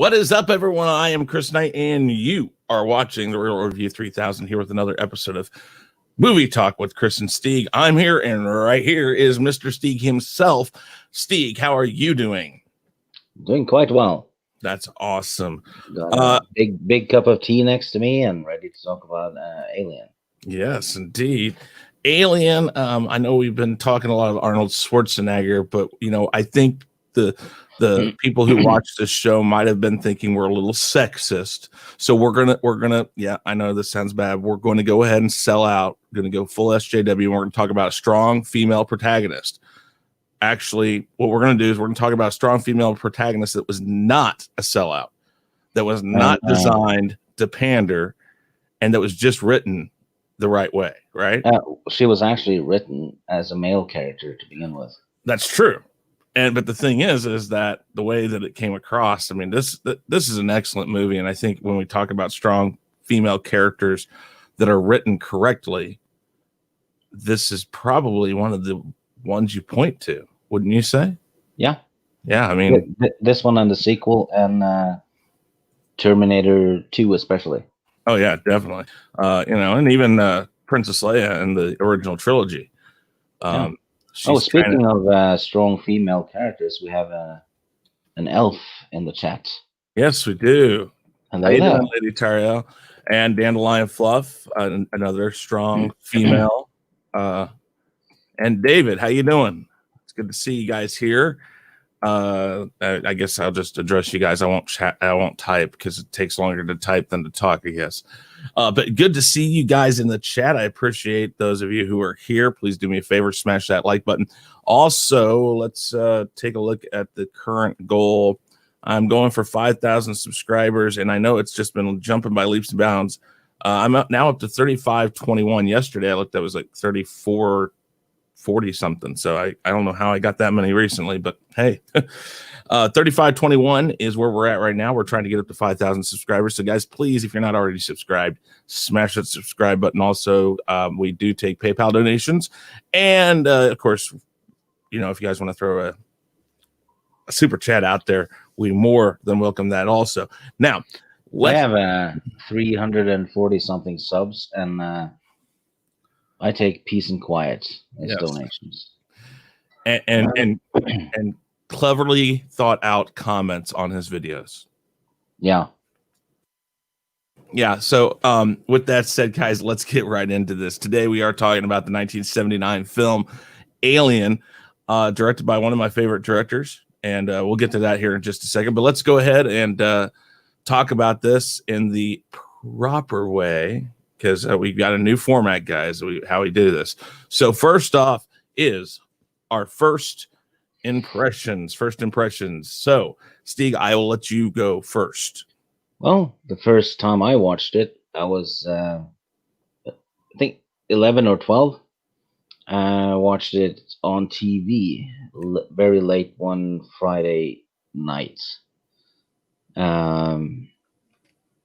What is up, everyone? I am Chris Knight, and you are watching The Real Review 3000 here with another episode of Movie Talk with Chris and Stig. I'm here, and right here is Mr. Stig himself. Stig, how are you doing? Doing quite well. That's awesome. Got a big cup of tea next to me and ready to talk about Alien. Yes, indeed. Alien, I know we've been talking a lot of Arnold Schwarzenegger, but, I think the people who watch this show might have been thinking we're a little sexist. So we're gonna, yeah, I know this sounds bad. We're going to go ahead and sell out. We're going to go full SJW, and we're going to talk about a strong female protagonist. Actually, what we're going to do is we're going to talk about a strong female protagonist that was not a sellout, that was not designed to pander, and that was just written the right way, right? She was actually written as a male character to begin with. That's true. But the thing is that the way that it came across, I mean, this is an excellent movie. And I think when we talk about strong female characters that are written correctly, this is probably one of the ones you point to, wouldn't you say? Yeah. Yeah. I mean, this one and the sequel and Terminator 2 especially. Oh yeah, definitely. And even Princess Leia in the original trilogy. Speaking of strong female characters, we have an elf in the chat. Yes, we do. Hello, how you doing, Lady Tariel? And Dandelion Fluff, another strong female. And David, how you doing? It's good to see you guys here. I guess I'll just address you guys. I won't chat. I won't type because it takes longer to type than to talk, I guess. But good to see you guys in the chat. I appreciate those of you who are here. Please do me a favor, smash that like button. Also, let's take a look at the current goal. I'm going for 5,000 subscribers, and I know it's just been jumping by leaps and bounds. I'm now up to 3521. Yesterday, I looked, that was like 3440 something. So I don't know how I got that many recently, but hey, 3521 is where we're at right now. We're trying to get up to 5,000 subscribers. So guys, please, if you're not already subscribed, smash that subscribe button. Also, we do take PayPal donations. And of course, if you guys want to throw a super chat out there, we more than welcome that also. Now, I have 340 something subs, and I take peace and quiet as donations. And cleverly thought out comments on his videos. Yeah. So with that said, guys, let's get right into this. Today we are talking about the 1979 film Alien, directed by one of my favorite directors. And we'll get to that here in just a second. But let's go ahead and talk about this in the proper way, because we've got a new format, guys, how we do this. So first off is our first impressions. So, Stig, I will let you go first. Well, the first time I watched it, I was, I think, 11 or 12. I watched it on TV very late one Friday night.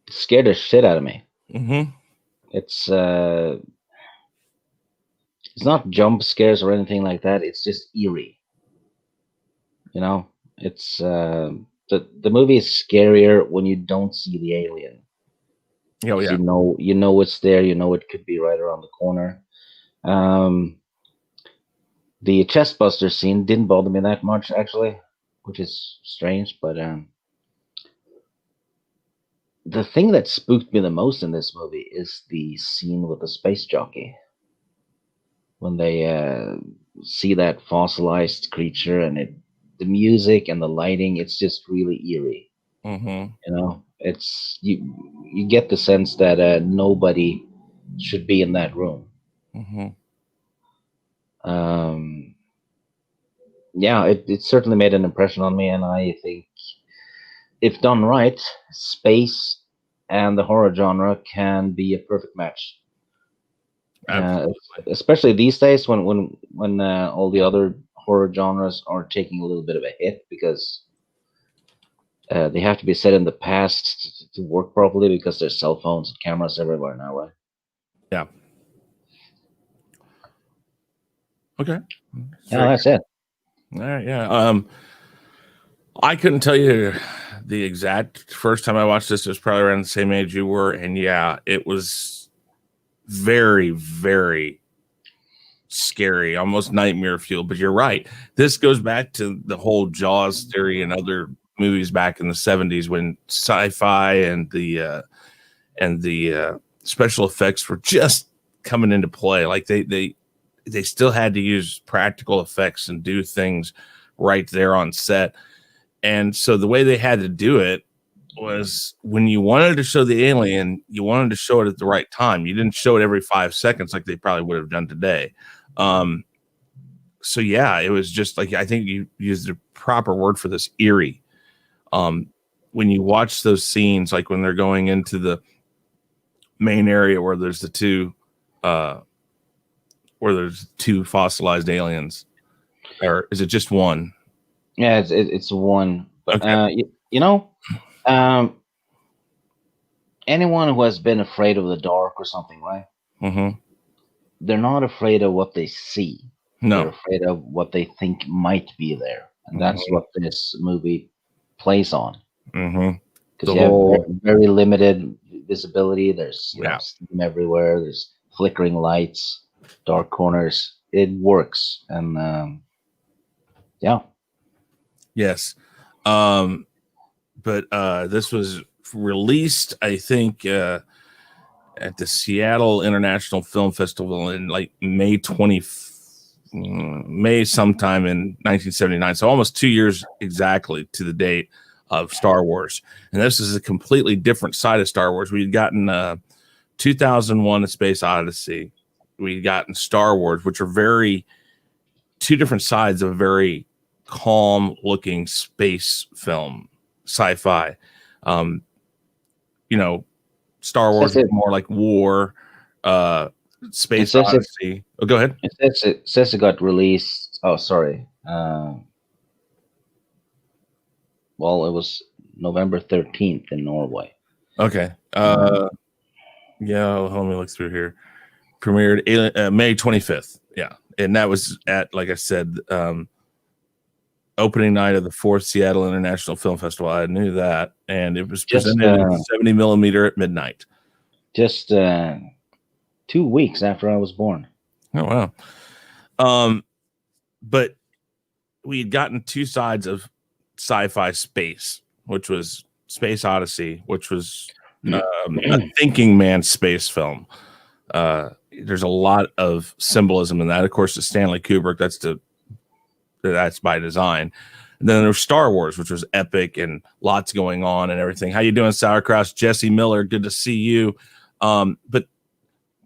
Scared the shit out of me. Mm-hmm. It's not jump scares or anything like that. It's just eerie. It's the movie is scarier when you don't see the alien. Oh yeah. You know it's there. You know it could be right around the corner. The chest buster scene didn't bother me that much, actually, which is strange. But the thing that spooked me the most in this movie is the scene with the space jockey. When they see that fossilized creature, and the music and the lighting, it's just really eerie. Mm-hmm. It's you get the sense that nobody should be in that room. Mm-hmm. It certainly made an impression on me, and I think if done right, space and the horror genre can be a perfect match. Especially these days when all the other horror genres are taking a little bit of a hit because they have to be set in the past to work properly because there's cell phones and cameras everywhere now, right? Yeah. Okay. Yeah, that's it. All right. Yeah. I couldn't tell you the exact first time I watched this. It was probably around the same age you were, and yeah, it was very, very scary, almost nightmare fuel. But you're right. This goes back to the whole Jaws theory and other movies back in the 70s when sci-fi and the special effects were just coming into play. Like they still had to use practical effects and do things right there on set. And so the way they had to do it was when you wanted to show the alien, you wanted to show it at the right time. You didn't show it every 5 seconds like they probably would have done today. So yeah, it was just like, I think you used the proper word for this, eerie. When you watch those scenes, like when they're going into the main area where there's the two fossilized aliens, or is it just one? Yeah, it's one. But Okay. Anyone who has been afraid of the dark or something, right? Mm-hmm. They're not afraid of what they see. No. They're afraid of what they think might be there, and that's Mm-hmm. what this movie plays on. Mm-hmm. Because you have very limited visibility. There's steam everywhere. There's flickering lights, dark corners. It works, and yeah. Yes. But this was released, I think, at the Seattle International Film Festival in like May sometime in 1979. So almost 2 years exactly to the date of Star Wars. And this is a completely different side of Star Wars. We'd gotten 2001: A Space Odyssey. We'd gotten Star Wars, which are two different sides of a very calm looking space film, sci-fi. Star Wars is more like war, Space Odyssey. Go ahead. It says it got released. Oh, sorry. Well, it was November 13th in Norway. Okay. Yeah, let me look through here. Premiered May 25th. Yeah. And that was at, like I said, opening night of the 4th Seattle International Film Festival. I knew that. And it was presented in 70 millimeter at midnight. Just 2 weeks after I was born. Oh, wow. But we had gotten two sides of sci-fi space, which was Space Odyssey, which was a thinking man space film. There's a lot of symbolism in that. Of course, it's Stanley Kubrick. That's by design. And then there's Star Wars, which was epic and lots going on and everything. How you doing, Sauerkraut? Jesse Miller, good to see you. But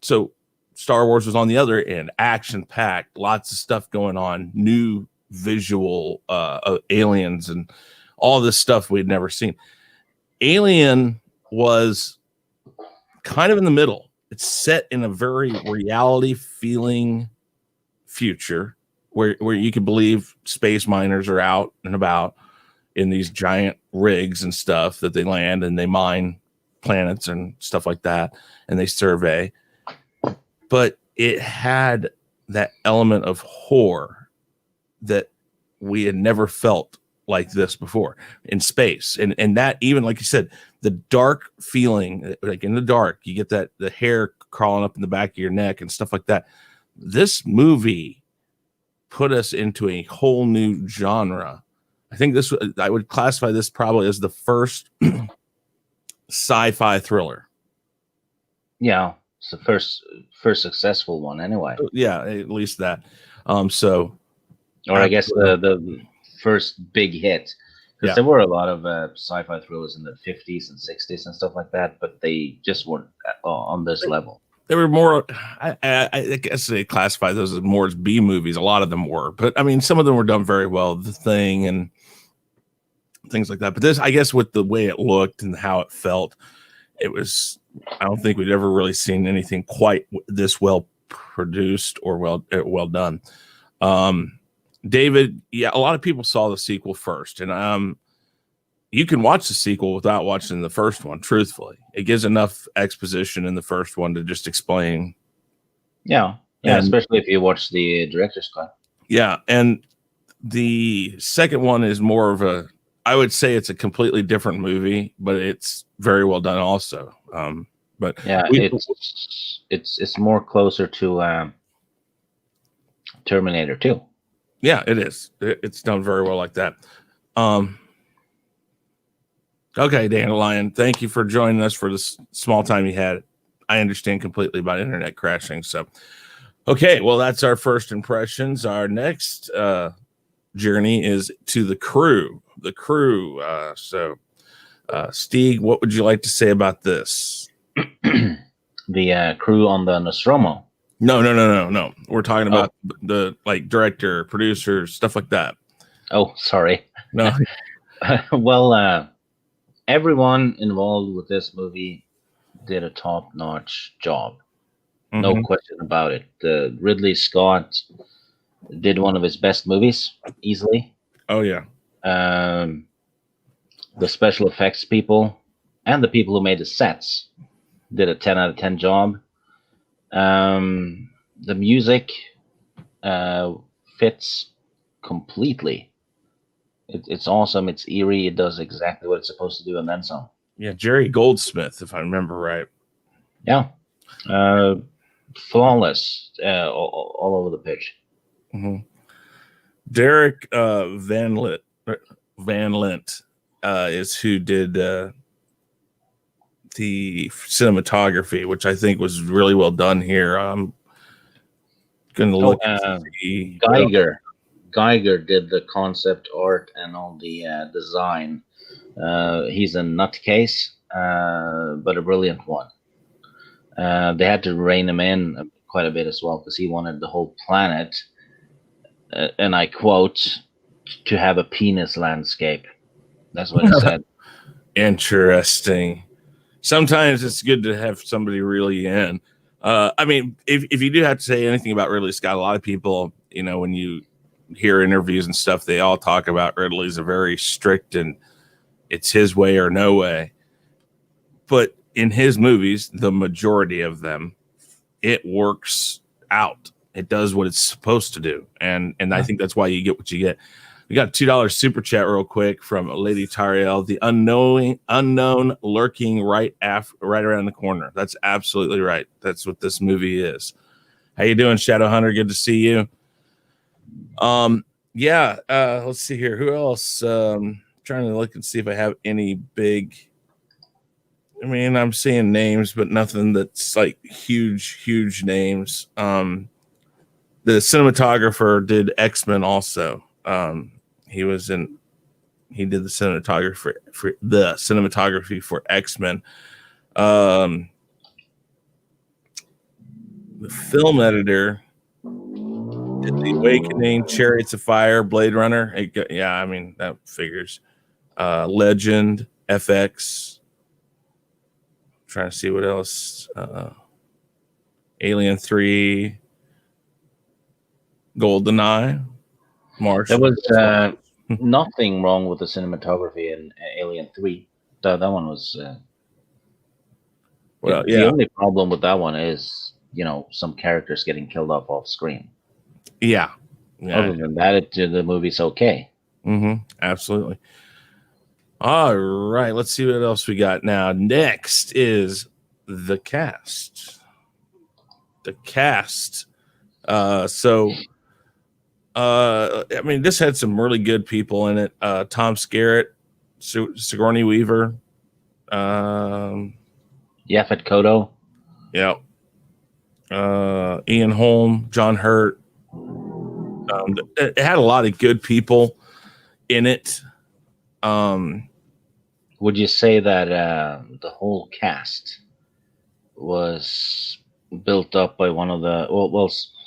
so Star Wars was on the other end, action packed, lots of stuff going on, new visual aliens and all this stuff we'd never seen. Alien was kind of in the middle. It's set in a very reality feeling future where you can believe space miners are out and about in these giant rigs and stuff that they land and they mine planets and stuff like that, and they survey. But it had that element of horror that we had never felt like this before in space. And that, even like you said, the dark feeling, like in the dark, you get that the hair crawling up in the back of your neck and stuff like that. This movie put us into a whole new genre. I would classify this probably as the first sci-fi thriller. Yeah, it's the first successful one anyway. Yeah, at least that. I guess the first big hit, because there were a lot of sci-fi thrillers in the 50s and 60s and stuff like that, but they just weren't on this level. They were more, I guess they classify those as more as B movies. A lot of them were, but I mean, some of them were done very well. The Thing and things like that. But this, I guess, with the way it looked and how it felt, it was, I don't think we'd ever really seen anything quite this well produced or well done. David, yeah, a lot of people saw the sequel first, and you can watch the sequel without watching the first one. Truthfully, it gives enough exposition in the first one to just explain. Yeah, especially if you watch the director's cut. Yeah, and the second one is more of a I would say it's a completely different movie, but it's very well done also. But Yeah, it's more closer to Terminator 2. yeah, it is. It's done very well like that. Okay, Dandelion, thank you for joining us for this small time you had. I understand completely about internet crashing. So, okay, well, that's our first impressions. Our next journey is to the crew. The crew. Stig, what would you like to say about this? The crew on the Nostromo. No. We're talking about the like director, producers, stuff like that. Oh, sorry. No. Well, everyone involved with this movie did a top-notch job. No question about it. Ridley Scott did one of his best movies, easily. Oh, yeah. The special effects people and the people who made the sets did a 10 out of 10 job. The music fits completely. It's awesome. It's eerie. It does exactly what it's supposed to do, and then some. Yeah, Jerry Goldsmith, if I remember right. Yeah. Flawless all over the pitch. Derek Van Lint is who did the cinematography, which I think was really well done here. I'm going to look at Geiger did the concept art and all the design. He's a nutcase, but a brilliant one. They had to rein him in quite a bit as well because he wanted the whole planet, and I quote, to have a penis landscape. That's what he said. Interesting. Sometimes it's good to have somebody really in. I mean, if you do have to say anything about Ridley Scott, a lot of people, when you hear interviews and stuff, they all talk about Ridley's a very strict and it's his way or no way. But in his movies, the majority of them, it works out. It does what it's supposed to do. And I think that's why you get what you get. We got a $2 super chat real quick from Lady Tariel. The unknown lurking right around the corner. That's absolutely right. That's what this movie is. How you doing, Shadow Hunter? Good to see you. Let's see here. Who else? Trying to look and see if I have any big. I mean, I'm seeing names, but nothing that's like huge names. The cinematographer did X-Men also. He did the cinematography for X-Men. The film editor did The Awakening, Chariots of Fire, Blade Runner. I mean, that figures. Legend, FX. Trying to see what else. Alien 3, GoldenEye, Marsh. There was nothing wrong with the cinematography in Alien 3. That one was. The only problem with that one is, some characters getting killed off screen. Yeah. Other than that, the movie's okay. Absolutely. All right, let's see what else we got now. Next is the cast. The cast. I mean, this had some really good people in it. Tom Skerritt, Sigourney Weaver, Yaphet Kotto. Yeah. Ian Holm, John Hurt. It had a lot of good people in it. Would you say that the whole cast was built up by one of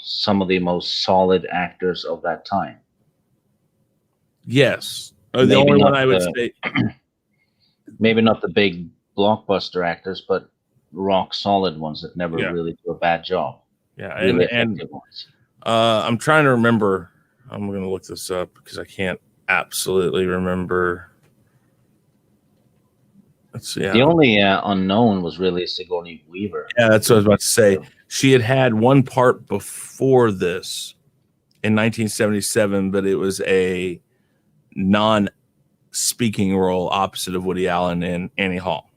some of the most solid actors of that time? Yes. The only one I would say. Maybe not the big blockbuster actors, but rock solid ones that never really do a bad job. Yeah, really and I'm trying to remember. I'm going to look this up because I can't absolutely remember. Let's see. The only unknown was really Sigourney Weaver. Yeah, that's what I was about to say. She had one part before this in 1977, but it was a non speaking role opposite of Woody Allen in Annie Hall.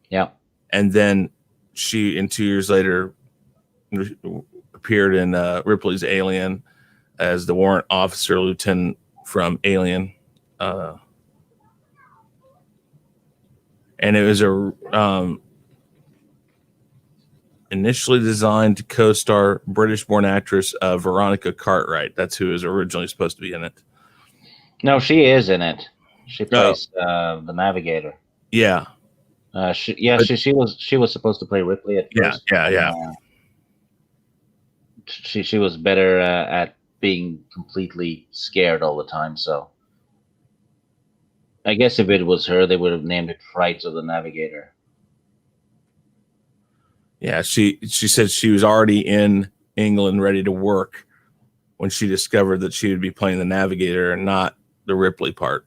Yeah. And then she, in 2 years later, appeared in Ripley's Alien as the warrant officer lieutenant from Alien. And it was initially designed to co-star British-born actress Veronica Cartwright. That's who was originally supposed to be in it. No, she is in it. She plays the navigator. Yeah. She was supposed to play Ripley at first. Yeah. She was better at being completely scared all the time. So I guess if it was her, they would have named it Frights of the Navigator. Yeah, she said she was already in England ready to work when she discovered that she would be playing the navigator and not the Ripley part.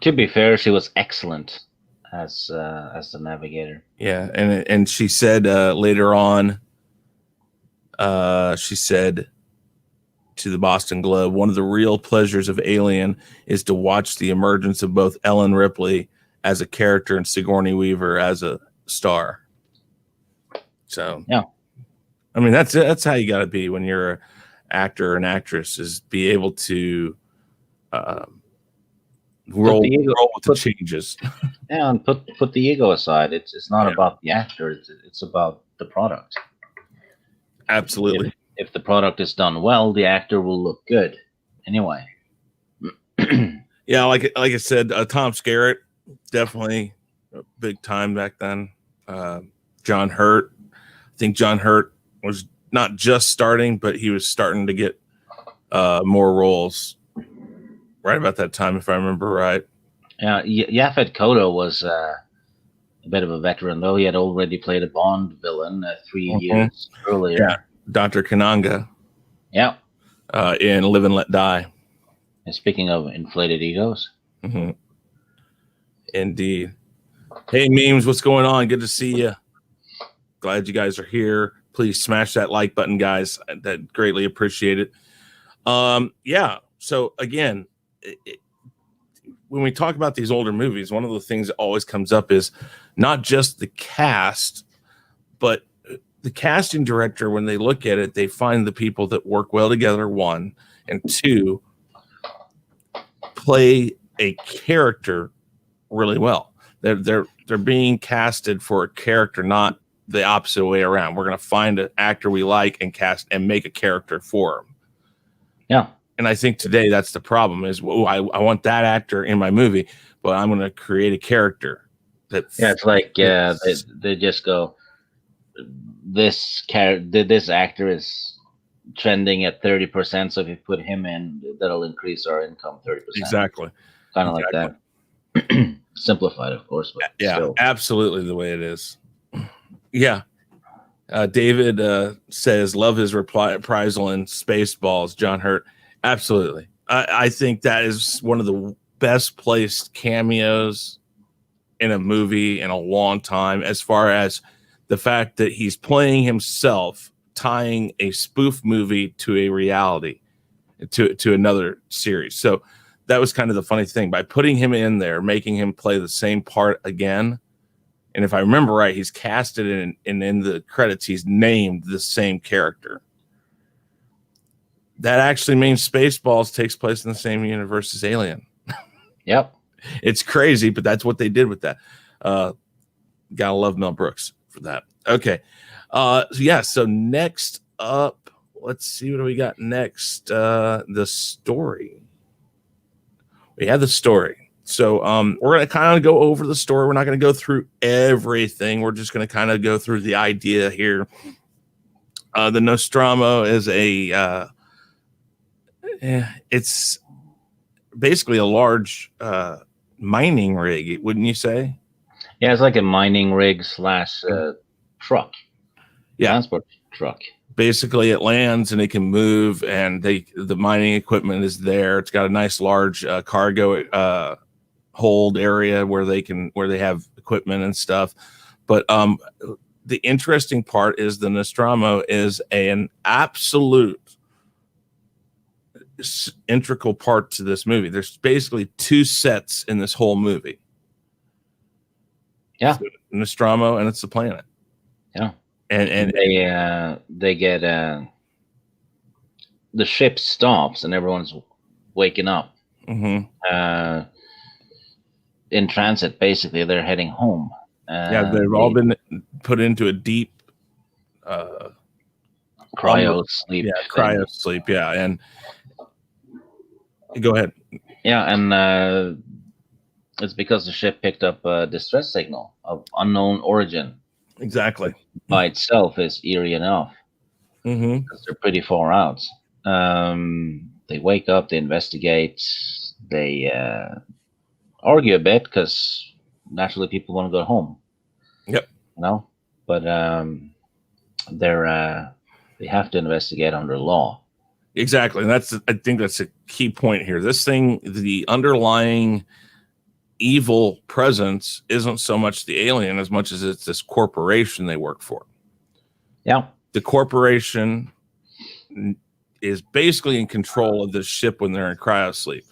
To be fair, she was excellent as the navigator. Yeah, and she said later on, she said to the Boston Globe, one of the real pleasures of Alien is to watch the emergence of both Ellen Ripley as a character and Sigourney Weaver as a star. So yeah, I mean that's how you got to be when you're an actor or an actress, is be able to roll with the changes. Yeah, and put the ego aside. It's not about the actor. It's about the product. Absolutely. If the product is done well, the actor will look good. Anyway. Yeah, like I said, Tom Skerritt, definitely big time back then. John Hurt. I think John Hurt was not just starting, but he was starting to get more roles right about that time, if I remember right. Yeah, Yaphet Kotto was a bit of a veteran, though. He had already played a Bond villain 3 years earlier. Yeah, Dr. Kananga. Yeah. In Live and Let Die. And speaking of inflated egos. Mm-hmm. Indeed. Hey, memes, what's going on? Good to see you. Glad you guys are here. Please smash that like button, guys. That greatly appreciate it. Yeah. So again, when we talk about these older movies, one of the things that always comes up is not just the cast, but the casting director. When they look at it, they find the people that work well together, one, and two, play a character really well. They're being casted for a character, not the opposite way around. We're going to find an actor we like and cast and make a character for him. Yeah. And I think today that's the problem is, I want that actor in my movie, but I'm going to create a character. It's like they just go, this actor is trending at 30%, so if you put him in, that'll increase our income 30%. Exactly. Kind of like that. Simplified, of course. But yeah, still. Absolutely the way it is. Yeah. David says, love his reprisal in Spaceballs, John Hurt. Absolutely. I think that is one of the best placed cameos in a movie in a long time, as far as the fact that he's playing himself, tying a spoof movie to a reality, to another series. So that was kind of the funny thing. By putting him in there, making him play the same part again, and if I remember right, he's casted in the credits, he's named the same character. That actually means Spaceballs takes place in the same universe as Alien. Yep. It's crazy, but that's what they did with that. Gotta love Mel Brooks for that. Okay. So next up, let's see, what do we got next? The story. We have the story. So we're going to kind of go over the story. We're not going to go through everything. We're just going to kind of go through the idea here. The Nostromo is it's basically a large mining rig, wouldn't you say? Yeah, it's like a mining rig / truck. Yeah. Transport truck. Basically, it lands and it can move, and the mining equipment is there. It's got a nice large cargo hold area where they have equipment and stuff. But the interesting part is the Nostromo is an absolute integral part to this movie. There's basically two sets in this whole movie. Yeah, it's Nostromo and it's the planet. Yeah, and they get the ship stops and everyone's waking up. Mm-hmm. In transit, basically, they're heading home. They've all been put into a deep cryo sleep. Yeah, cryo sleep. Yeah, and go ahead. Yeah, and it's because the ship picked up a distress signal of unknown origin. Exactly. By itself is eerie enough. Mm-hmm. Because they're pretty far out. They wake up, they investigate, they argue a bit because naturally people want to go home. Yep. You know, but they have to investigate under law. Exactly, and I think that's a key point here. This thing, the underlying evil presence, isn't so much the alien as much as it's this corporation they work for. Yeah, the corporation is basically in control of this ship when they're in cryosleep,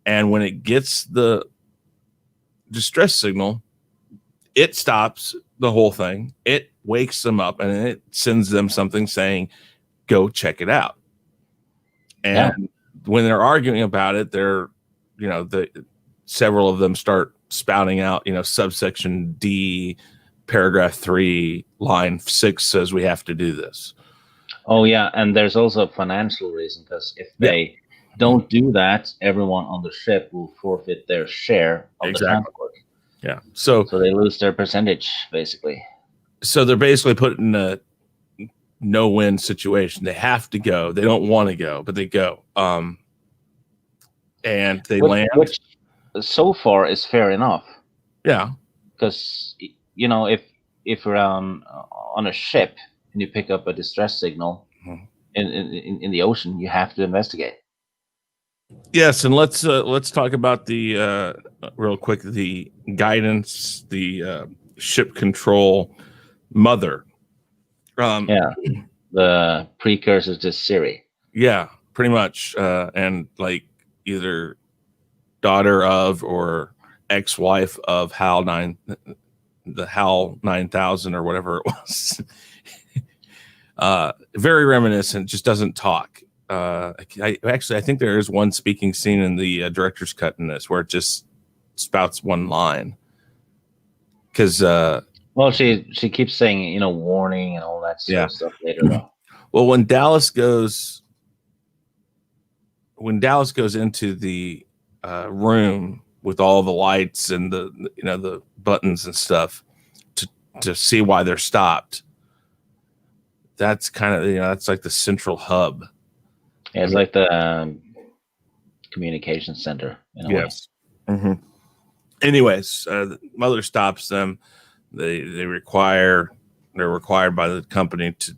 and when it gets the distress signal, it stops the whole thing. It wakes them up and it sends them something saying, "Go check it out." And when they're arguing about it, several of them start spouting out, subsection D, paragraph 3, line 6 says we have to do this. Oh yeah, and there's also a financial reason, because if they don't do that, everyone on the ship will forfeit their share of the transport. Yeah. So they lose their percentage, basically. So they're basically put in a no-win situation. They have to go. They don't want to go, but they go. And they land. Which so far is fair enough. Yeah. Because, if you're on a ship and you pick up a distress signal in the ocean, you have to investigate. Yes, and let's talk about the real quick, the guidance, the ship control mother. The precursor to Siri. Yeah, pretty much, and like either daughter of or ex-wife of the HAL 9000 or whatever it was. Very reminiscent, just doesn't talk. I think there is one speaking scene in the director's cut in this where it just spouts one line. Because she keeps saying, warning and all that sort of stuff later on. Well, when Dallas goes into the room with all the lights and the buttons and stuff to see why they're stopped, that's kind of that's like the central hub. Yeah, it's like the communication center in a way. Mm-hmm. Anyways, the mother stops them. They're required by the company to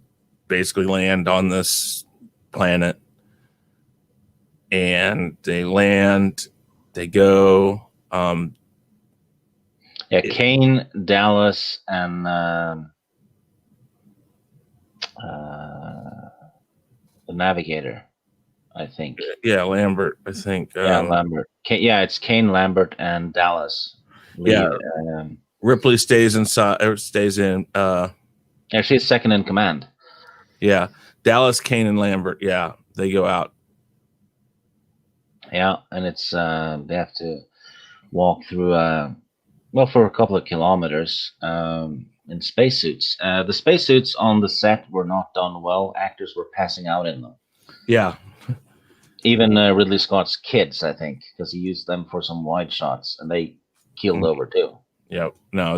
basically land on this planet, and they land. They go. Kane, Dallas, and the navigator, I think. Yeah, Lambert, I think. Lambert. It's Kane, Lambert, and Dallas. Ripley stays inside. Or stays in. She's second in command. Yeah, Dallas, Kane, and Lambert. Yeah, they go out. Yeah, and it's they have to walk through for a couple of kilometers in spacesuits. The spacesuits on the set were not done well. Actors were passing out in them. Yeah. Even Ridley Scott's kids, I think, because he used them for some wide shots, and they keeled over too. Yeah, no,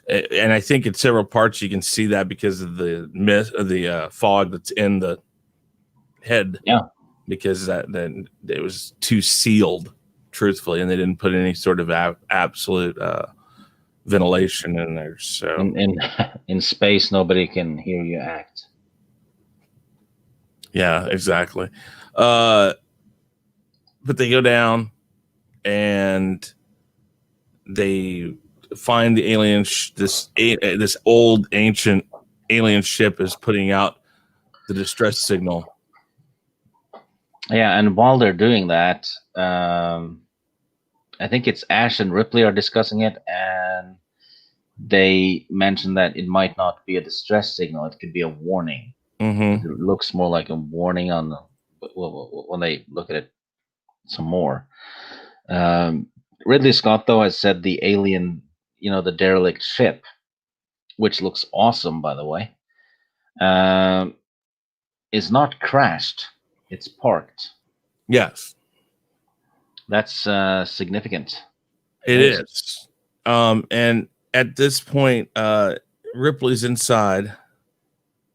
and I think in several parts you can see that because of the mist, of the fog that's in the head. Yeah, because then it was too sealed, truthfully, and they didn't put any sort of absolute ventilation in there. So in space, nobody can hear you act. Yeah, exactly. But they go down and they find the alien. This old ancient alien ship is putting out the distress signal. Yeah, and while they're doing that, I think it's Ash and Ripley are discussing it, and they mention that it might not be a distress signal; it could be a warning. Mm-hmm. It looks more like a warning on the when they look at it some more. Um, Ridley Scott, though, has said the alien, the derelict ship, which looks awesome, by the way, is not crashed; it's parked. Yes, That's significant. it is. And at this point, Ripley's inside,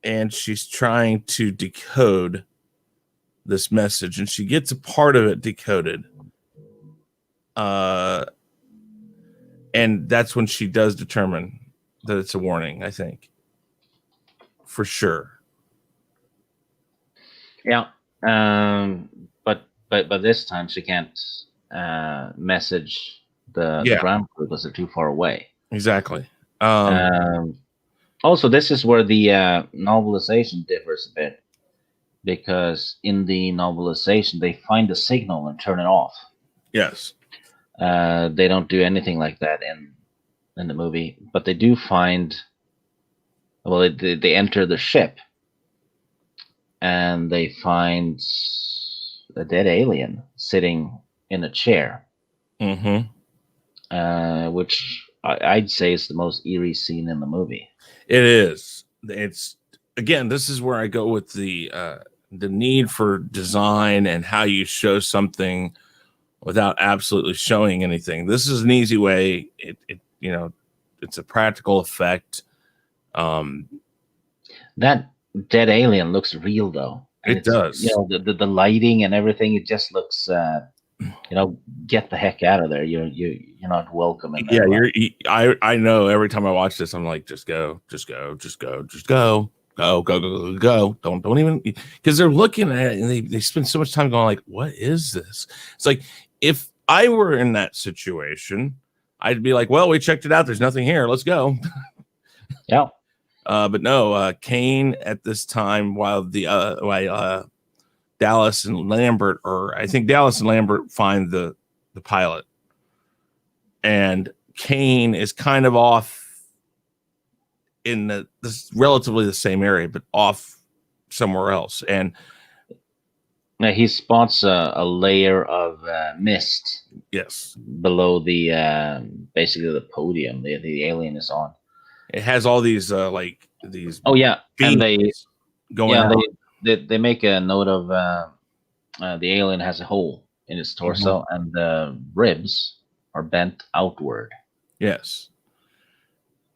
and she's trying to decode this message, and she gets a part of it decoded. And that's when she does determine that it's a warning, I think. For sure. Yeah. But this time she can't message the ground crew because they're too far away. Exactly. Also, this is where the novelization differs a bit, because in the novelization they find the signal and turn it off. Yes. They don't do anything like that in the movie, but they do find. Well, they enter the ship, and they find a dead alien sitting in a chair. Mm-hmm. Which I'd say is the most eerie scene in the movie. It is. It's, again, this is where I go with the need for design and how you show something without absolutely showing anything. This is an easy way. It's a practical effect. That dead alien looks real, though. It does. The lighting and everything. It just looks. Get the heck out of there. You're not welcome in there. Yeah, I know. Every time I watch this, I'm like, just go. Go. Don't even, because they're looking at it and they spend so much time going like, what is this? It's like, if I were in that situation, I'd be like, well, we checked it out. There's nothing here. Let's go. Yeah. But no, Kane at this time, while Dallas and Lambert, or I think Dallas and Lambert find the pilot, and Kane is kind of off in this relatively the same area, but off somewhere else. And he spots a layer of mist. Yes, below the basically the podium the alien is on. It has all these these. Oh yeah, and they they make a note of the alien has a hole in its torso, and the ribs are bent outward. Yes.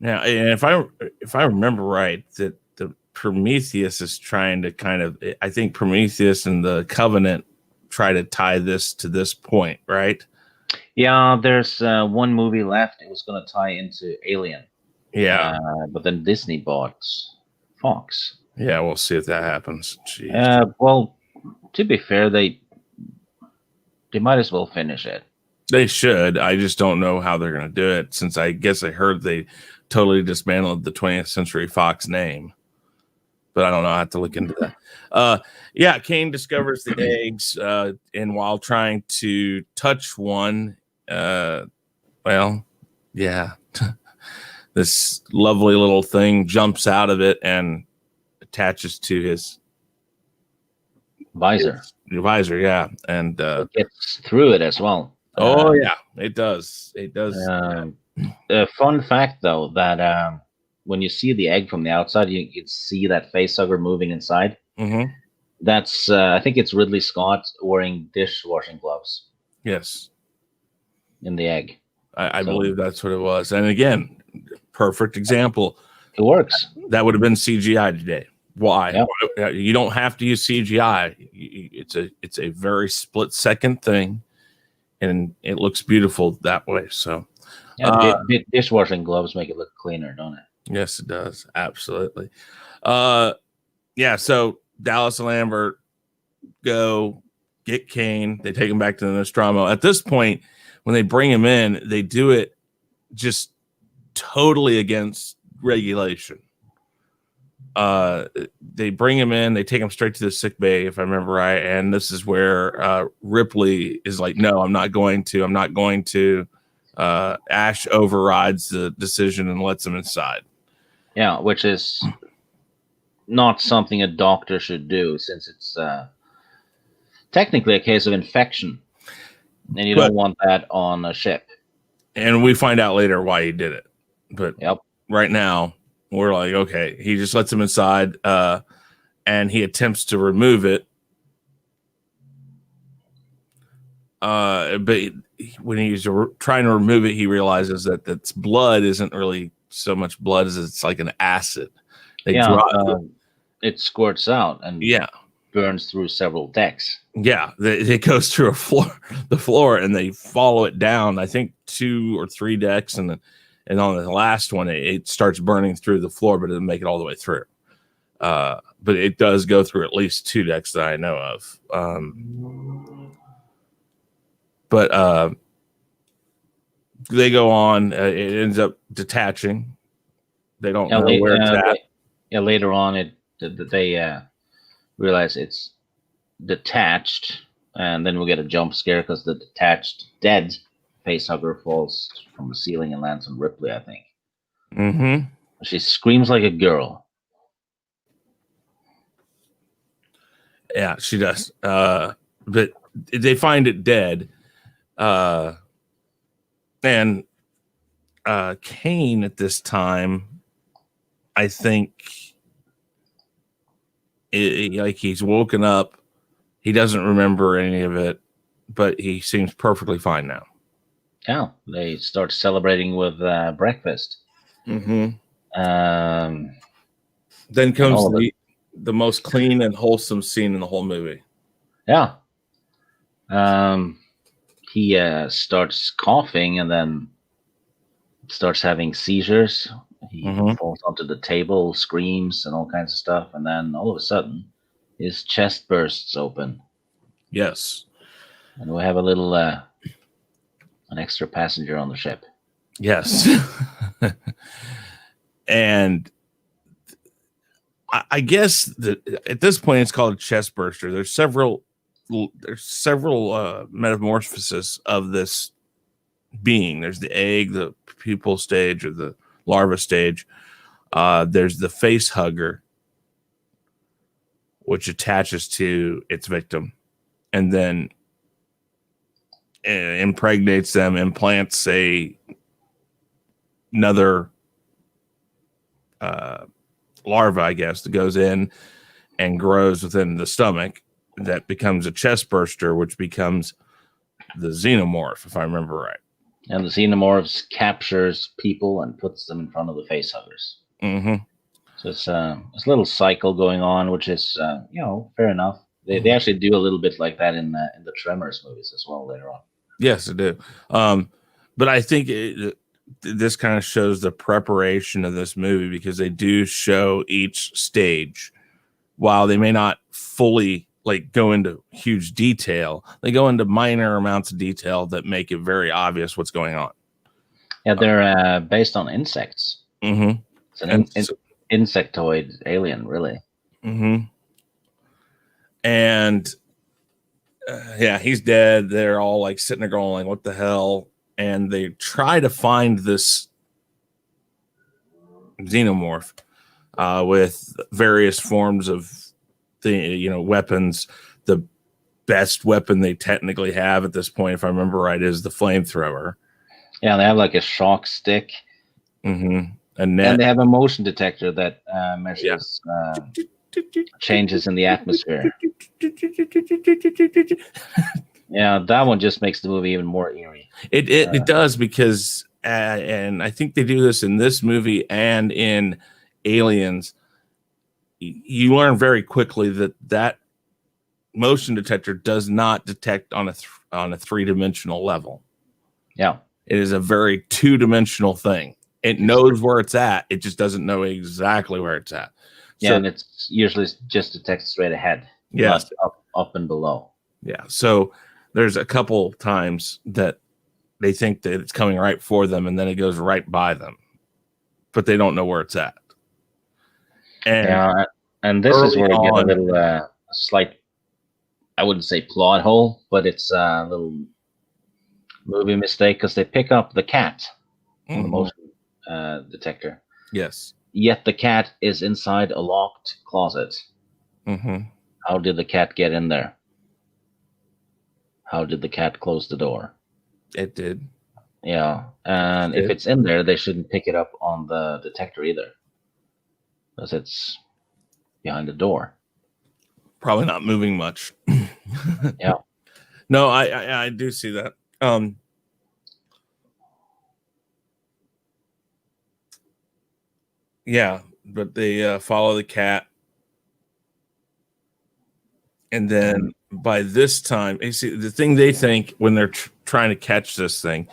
Now, and if I remember right, that the Prometheus is trying to kind of, I think Prometheus and the Covenant try to tie this to this point, right? Yeah, there's one movie left. It was going to tie into Alien. Yeah, but then Disney bought Fox. Yeah, we'll see if that happens. Well, to be fair, they might as well finish it. They should. I just don't know how they're going to do it, since I guess I heard they totally dismantled the 20th Century Fox name. But I don't know. I have to look into that. Yeah, Kane discovers the eggs, and while trying to touch one, well, yeah, this lovely little thing jumps out of it and attaches to his visor. Visor, yeah, and it gets through it as well. Oh yeah, it does. It does. A fun fact, though, that when you see the egg from the outside, you can see that facehugger moving inside. Mm-hmm. That's I think it's Ridley Scott wearing dishwashing gloves. Yes, in the egg. I believe that's what it was. And again, perfect example. It works. That would have been CGI today. Why? Yeah. You don't have to use CGI. It's a very split second thing, and it looks beautiful that way. So, yeah, dishwashing gloves make it look cleaner, don't it? Yes, it does. Absolutely. Yeah. So Dallas and Lambert go get Kane. They take him back to the Nostromo. At this point, when they bring him in, they do it just totally against regulation. they bring him in, they take him straight to the sick bay, if I remember right. And this is where Ripley is like, no, I'm not going to. Ash overrides the decision and lets him inside. Yeah, which is not something a doctor should do, since it's technically a case of infection, and you don't want that on a ship. And we find out later why he did it. But yep. Right now, we're like, okay, he just lets him inside, and he attempts to remove it. But when he's trying to remove it, he realizes that that's blood isn't really so much blood as it's like an acid. It squirts out and burns through several decks. Yeah, it goes through the floor, and they follow it down. I think 2 or 3 decks, and on the last one, it starts burning through the floor, but it doesn't make it all the way through. But it does go through at least 2 decks that I know of. But they go on. It ends up detaching. They don't know where it's at. Later on, they realize it's detached, and then we'll get a jump scare because the detached dead facehugger falls from the ceiling and lands on Ripley, I think. Mm-hmm. She screams like a girl. Yeah, she does. But they find it dead. And Kane at this time, I think, like he's woken up. He doesn't remember any of it, but he seems perfectly fine now. Yeah, they start celebrating with breakfast. Mm-hmm. Then comes the most clean and wholesome scene in the whole movie. Yeah. He starts coughing and then starts having seizures. He falls onto the table, screams, and all kinds of stuff. And then all of a sudden, his chest bursts open. Yes. And we have a little, an extra passenger on the ship. Yes. And I guess that at this point, it's called a chest burster. There's several metamorphoses of this being. There's the egg, the pupal stage, or the larva stage. There's the face hugger, which attaches to its victim and then impregnates them, implants another larva, I guess, that goes in and grows within the stomach. That becomes a chest burster, which becomes the Xenomorph, if I remember right. And the Xenomorphs captures people and puts them in front of the facehuggers. Mm-hmm. So it's a little cycle going on, which is fair enough. They actually do a little bit like that in the Tremors movies as well later on. Yes, they do. But I think this kind of shows the preparation of this movie, because they do show each stage. While they may not fully go into huge detail, they go into minor amounts of detail that make it very obvious what's going on. Yeah, they're based on insects. Mm-hmm. It's an insectoid alien, really. Mm-hmm. And he's dead. They're all sitting there going like, what the hell? And they try to find this Xenomorph with various forms of weapons. The best weapon they technically have at this point, if I remember right, is the flamethrower. Yeah, they have a shock stick. Mm-hmm. And they have a motion detector that measures changes in the atmosphere. Yeah, that one just makes the movie even more eerie. It does, because and I think they do this in this movie and in Aliens. You learn very quickly that motion detector does not detect on a 3-dimensional level. Yeah, it is a very 2-dimensional thing. It knows where it's at. It just doesn't know exactly where it's at. Yeah, and it's usually just detects straight ahead. Yes, up and below. Yeah, so there's a couple times that they think that it's coming right for them, and then it goes right by them, but they don't know where it's at. And Yeah, and this is early where we get a on, little slight, I wouldn't say plot hole, but it's a little movie mistake because they pick up the cat on the Mhm. motion detector. Yes. Yet the cat is inside a locked closet. Mm-hmm. How did the cat get in there? How did the cat close the door? It did. Yeah, and if it's in there, they shouldn't pick it up on the detector either, because it's behind the door. Probably not moving much. Yeah. No, I do see that. Yeah, but they follow the cat, and then by this time, you see the thing they think when they're trying to catch this thing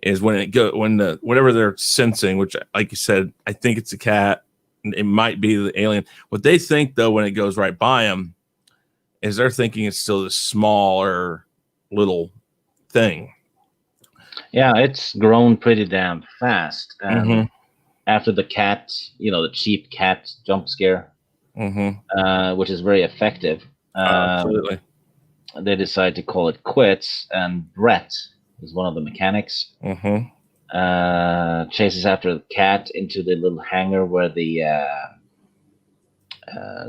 is when the whatever they're sensing, which, like you said, I think it's a cat. It might be the alien. What they think though, when it goes right by them, is they're thinking it's still this smaller little thing. Yeah, it's grown pretty damn fast. Mm-hmm. After the cat, the cheap cat jump scare, which is very effective, Absolutely. they decide to call it quits. And Brett is one of the mechanics. Chases after the cat into the little hangar where the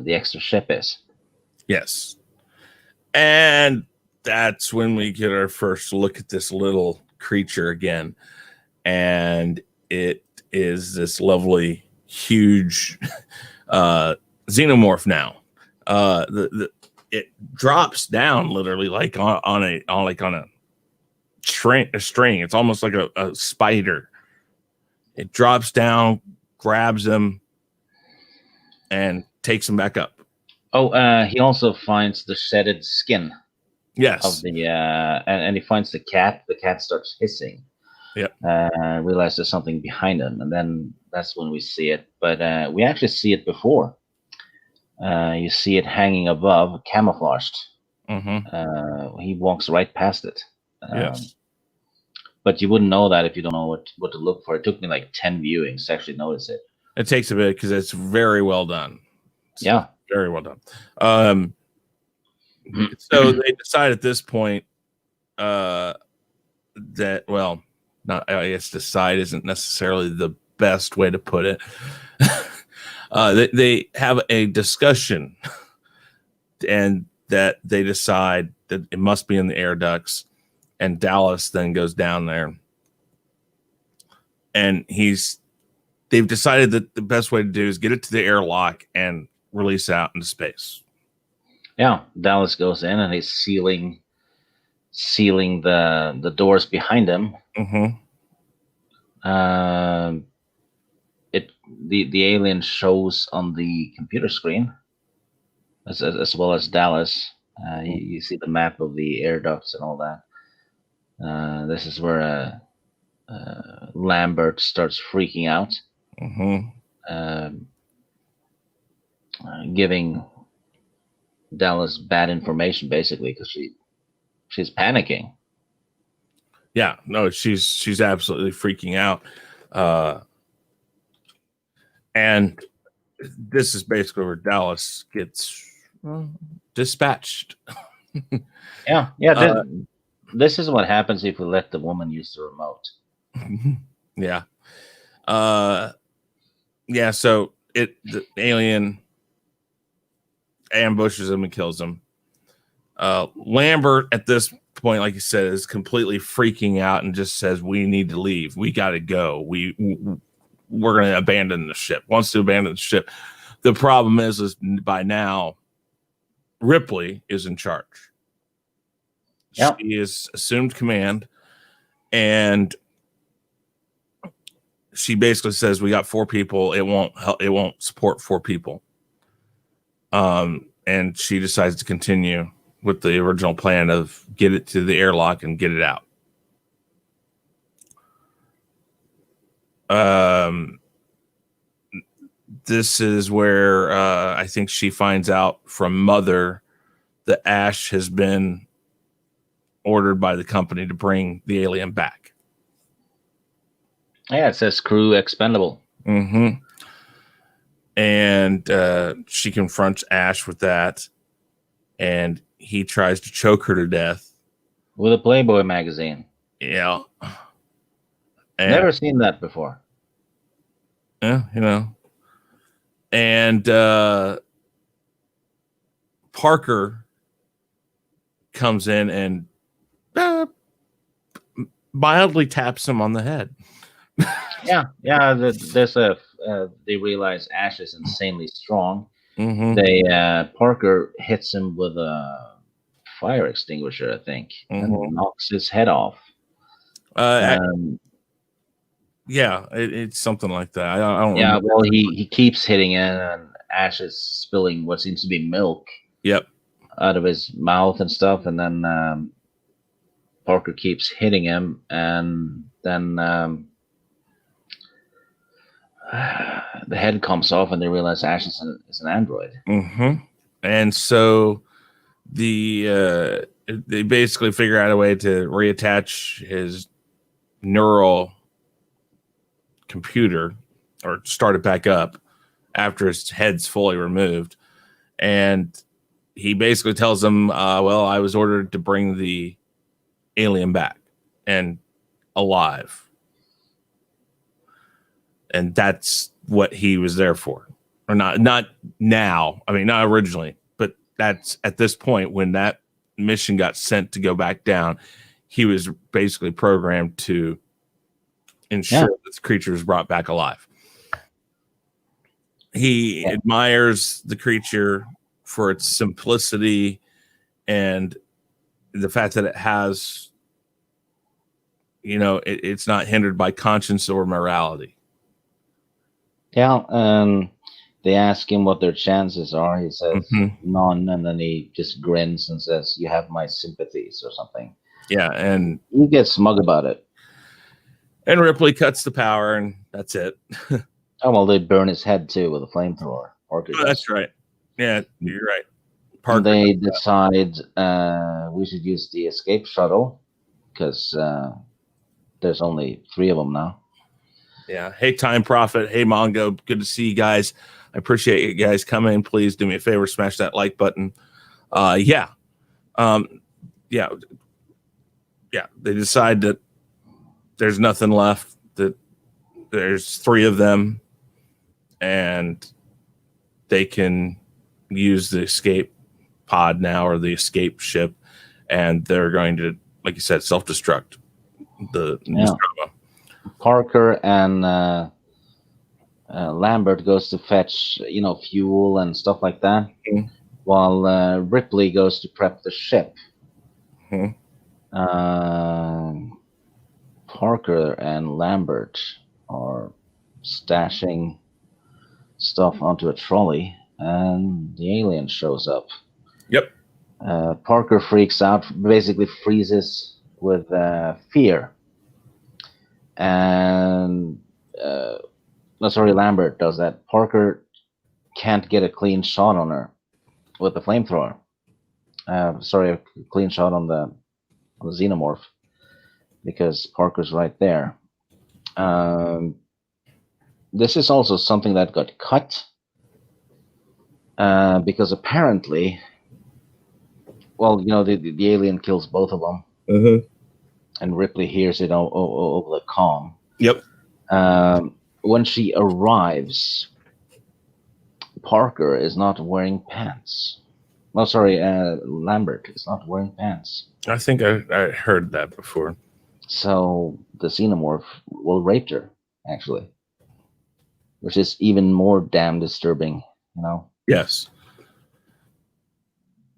extra ship is. Yes. And that's when we get our first look at this little creature again. And it is this lovely, huge xenomorph now. It drops down literally like on a string. It's almost like a spider. It drops down, grabs him, and takes him back up. Oh, he also finds the shedded skin of Yes. the and he finds the cat. The cat starts hissing. Yep. Realize there's something behind him, and then that's when we see it. But we actually see it before. You see it hanging above, camouflaged. He walks right past it. Yes. But you wouldn't know that if you don't know what to look for. It took me like 10 viewings to actually notice it. It takes a bit because it's very well done. Yeah. Very well done. So they decide at this point that, well, not, I guess decide isn't necessarily the best way to put it. They have a discussion, and that they decide that it must be in the air ducts, and Dallas then goes down there, and they've decided that the best way to do is get it to the airlock and release out into space. Yeah, Dallas goes in and he's sealing the doors behind him. The alien shows on the computer screen as well as Dallas. You see the map of the air ducts and all that. This is where Lambert starts freaking out, giving Dallas bad information basically because she's panicking. Yeah, no, she's absolutely freaking out. And this is basically where Dallas gets dispatched. Yeah. This is what happens if we let the woman use the remote. Yeah. Yeah, so the alien ambushes him and kills him. Lambert at this point, like you said, is completely freaking out and just says, "We need to leave. We got to go. We're going to abandon the ship." Wants to abandon the ship. The problem is by now Ripley is in charge. Yep. She is assumed command, and she basically says, "We got 4 people. It won't support 4 people." And she decides to continue with the original plan of get it to the airlock and get it out. This is where I think she finds out from Mother that Ash has been ordered by the company to bring the alien back. Yeah, it says crew expendable. And and she confronts Ash with that, and he tries to choke her to death with a Playboy magazine. Yeah, and, Never seen that before. Yeah, and Parker comes in and mildly taps him on the head. Yeah. They realize Ash is insanely strong. Mm-hmm. Parker hits him with a fire extinguisher, I think, and knocks his head off. It's something like that. I don't. Yeah, remember. well, he keeps hitting it, and Ash is spilling what seems to be milk. Yep. Out of his mouth and stuff, and then Parker keeps hitting him, and then the head comes off, and they realize Ash is an android. Mm-hmm. And so they basically figure out a way to reattach his neural computer or start it back up after his head's fully removed. And he basically tells them, well, I was ordered to bring the alien back and alive. And that's what he was there for. Or not now. I mean, not originally, but that's at this point when that mission got sent to go back down, he was basically programmed to ensure that this creature is brought back alive. He admires the creature for its simplicity and the fact that it has, it's not hindered by conscience or morality. Yeah, they ask him what their chances are. He says none, and then he just grins and says, "You have my sympathies," or something. Yeah, and he gets smug about it. And Ripley cuts the power, and that's it. Oh, well, they burn his head, too, with a flamethrower. That's right. Yeah, you're right. And they decide we should use the escape shuttle, because there's only 3 of them now. Yeah. Hey, Time Prophet. Hey, Mongo. Good to see you guys. I appreciate you guys coming. Please do me a favor, smash that like button. Yeah. They decide that there's nothing left, that there's 3 of them, and they can use the escape pod now, or the escape ship, and they're going to, like you said, self-destruct the Nostromo. Parker and Lambert goes to fetch, fuel and stuff like that, while Ripley goes to prep the ship. Parker and Lambert are stashing stuff onto a trolley, and the alien shows up. Yep. Parker freaks out, basically freezes with fear. And Lambert does that. Parker can't get a clean shot on her with the flamethrower. A clean shot on the Xenomorph, because Parker's right there. This is also something that got cut, because apparently, the alien kills both of them. And Ripley hears it over the comm. Yep. When she arrives, Parker is not wearing pants. Lambert is not wearing pants. I think I heard that before. So the Xenomorph will rape her, actually. Which is even more damn disturbing, Yes.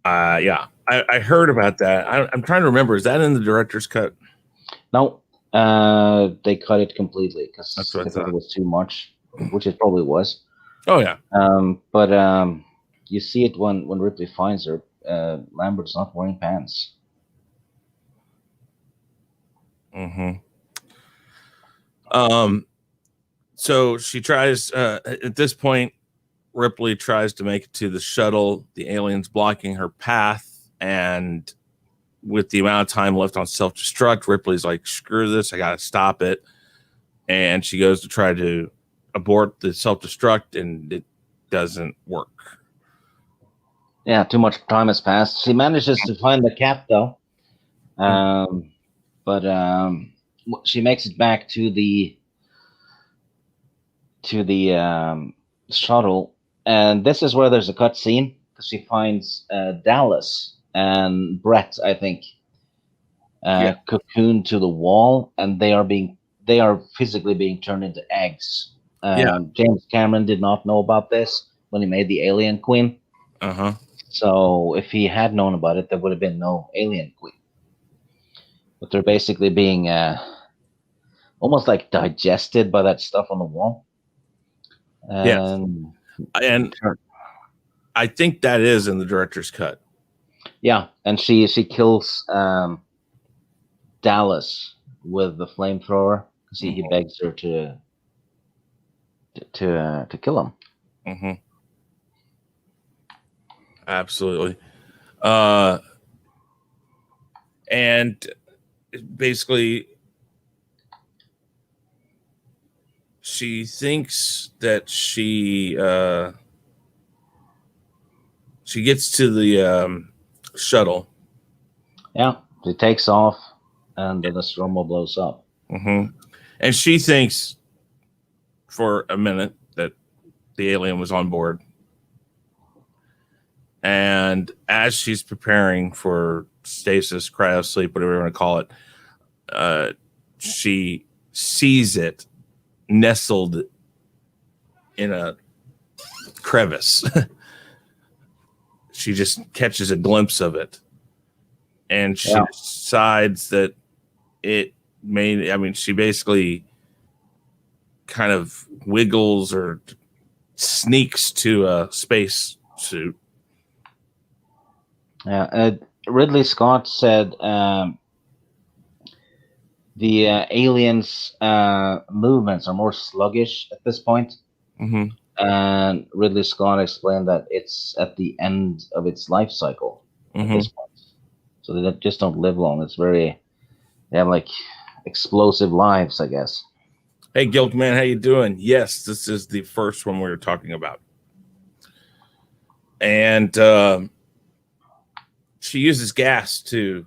Yeah. I heard about that. I'm trying to remember. Is that in the director's cut? No. They cut it completely because they thought it was too much, which it probably was. Oh, yeah. But you see it when Ripley finds her. Lambert's not wearing pants. So she tries, at this point, Ripley tries to make it to the shuttle. The alien's blocking her path, and with the amount of time left on self-destruct, Ripley's like, screw this, I gotta stop it. And she goes to try to abort the self-destruct, and doesn't work. Yeah, too much time has passed. She manages to find the cap, though. But she makes it back to the shuttle, and this is where there's a cut scene because she finds Dallas and Brett, I think, cocooned to the wall, and they are physically being turned into eggs. James Cameron did not know about this when he made the Alien Queen. So if he had known about it, there would have been no Alien Queen. But they're basically being almost like digested by that stuff on the wall. And I think that is in the director's cut. Yeah, and she kills Dallas with the flamethrower because he begs her to kill him. Absolutely. And basically, she thinks that she gets to the shuttle. Yeah, it takes off, and the Nostromo blows up. And she thinks for a minute that the alien was on board. And as she's preparing for stasis, cryosleep, whatever you want to call it, she sees it nestled in a crevice. She just catches a glimpse of it. And she decides that she basically kind of wiggles or sneaks to a space suit. Ridley Scott said the aliens' movements are more sluggish at this point. And Ridley Scott explained that it's at the end of its life cycle at this point. So they just don't live long. They have like explosive lives, I guess. Hey, Gilkman, how you doing? Yes, this is the first one we were talking about. And she uses gas to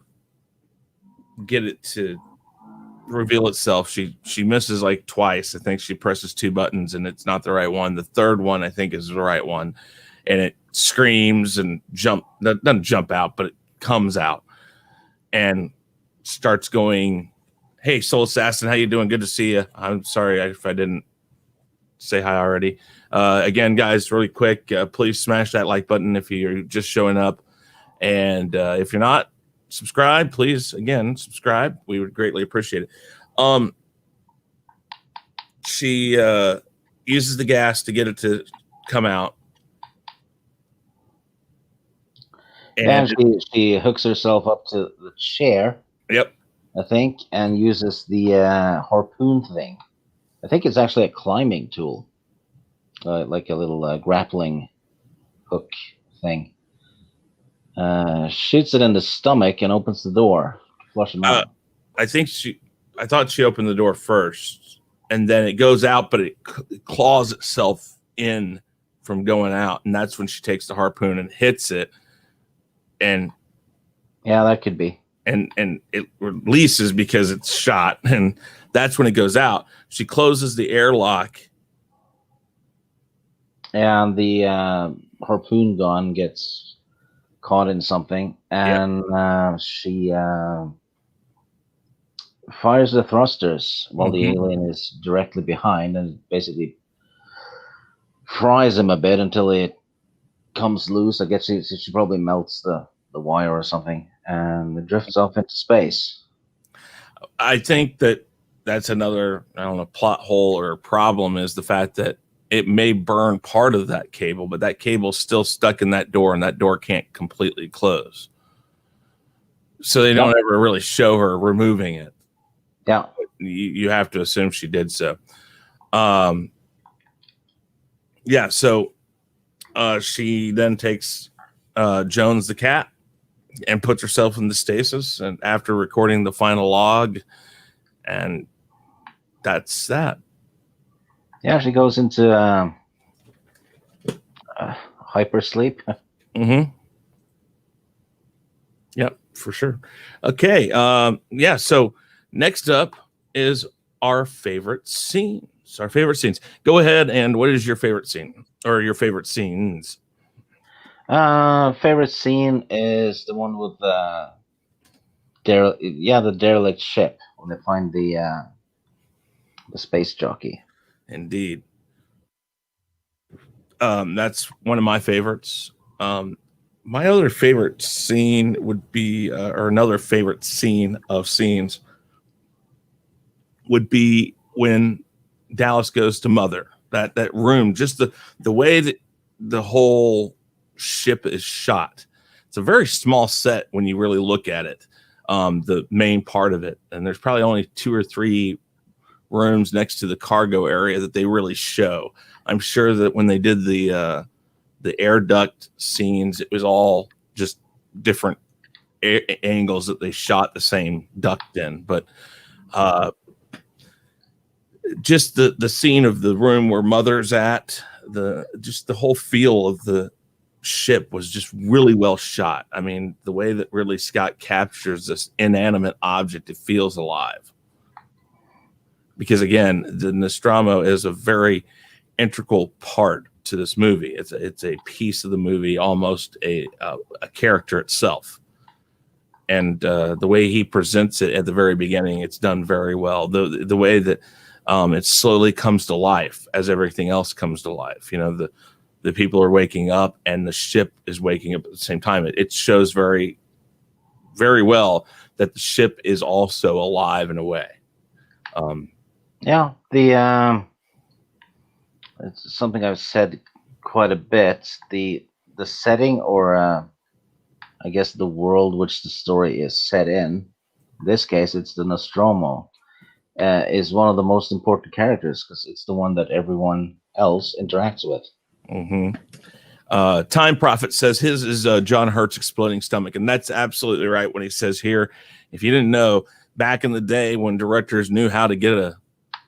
get it to reveal itself. She misses like twice. I think she presses 2 buttons and it's not the right one. The third one, I think, is the right one. And it screams and doesn't jump out, but it comes out and starts going, "Hey, Soul Assassin, how you doing? Good to see you. I'm sorry if I didn't say hi already." Again, guys, really quick, please smash that like button if you're just showing up. And if you're not, subscribe, please. Again, subscribe. We would greatly appreciate it. She uses the gas to get it to come out. And she hooks herself up to the chair. Yep. I think, and uses the harpoon thing. I think it's actually a climbing tool, like a little grappling hook thing. Shoots it in the stomach and opens the door to flush him out. I thought she opened the door first, and then it goes out, but it claws itself in from going out, and that's when she takes the harpoon and hits it. And yeah, that could be. And it releases because it's shot, and that's when it goes out. She closes the airlock, and the harpoon gun gets caught in something, and she fires the thrusters while the alien is directly behind, and basically fries him a bit until it comes loose. I guess she probably melts the wire or something, and it drifts off into space. I think that's another, I don't know, plot hole or problem, is the fact that it may burn part of that cable, but that cable's still stuck in that door, and that door can't completely close. So they don't ever really show her removing it. Yeah. You have to assume she did so. So she then takes Jones the cat and puts herself in the stasis, and after recording the final log, and that's that. Yeah, she goes into hypersleep. Mm-hmm. Yep, for sure. Okay. Yeah. So next up is our favorite scenes. Our favorite scenes. Go ahead, and what is your favorite scene or your favorite scenes? Favorite scene is the one with the derelict ship when they find the space jockey. Indeed. That's one of my favorites. My other favorite scene would be, or another favorite scene of scenes would be when Dallas goes to Mother. That room, just the way that the whole ship is shot. It's a very small set when you really look at it. The main part of it, and there's probably only 2 or 3 rooms next to the cargo area that they really show. I'm sure that when they did the air duct scenes, it was all just different angles that they shot the same duct in. But just the scene of the room where Mother's at, just the whole feel of the ship was just really well shot. I mean, the way that Ridley Scott captures this inanimate object, it feels alive. Because again, the Nostromo is a very integral part to this movie. It's a piece of the movie, almost a character itself. And the way he presents it at the very beginning, it's done very well. The way that it slowly comes to life as everything else comes to life. You know, the people are waking up and the ship is waking up at the same time. It shows very, very well that the ship is also alive in a way. Yeah, it's something I've said quite a bit. The setting, or I guess the world which the story is set in this case, it's the Nostromo, is one of the most important characters because it's the one that everyone else interacts with. Mm-hmm. Time Prophet says his is John Hurt's exploding stomach, and that's absolutely right when he says here, if you didn't know, back in the day when directors knew how to get a